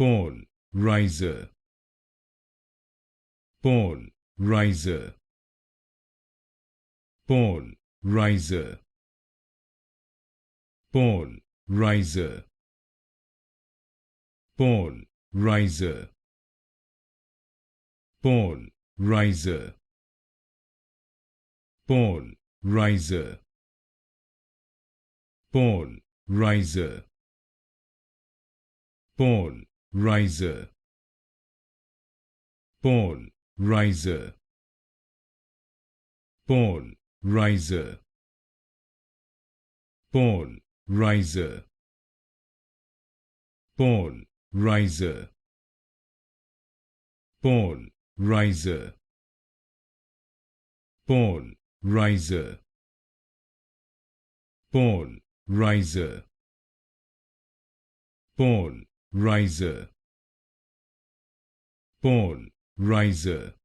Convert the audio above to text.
Paul, Reiser. Paul, Reiser. Paul, Reiser. Paul, Reiser. Paul, Reiser. Paul, Reiser. Paul, Reiser. Paul, Reiser. Paul, Reiser. Paul, Reiser. Paul, Reiser. Paul, Reiser. Paul, Reiser. Paul, Reiser. Paul, Reiser. Paul, Reiser. Paul, Reiser. Paul, Reiser.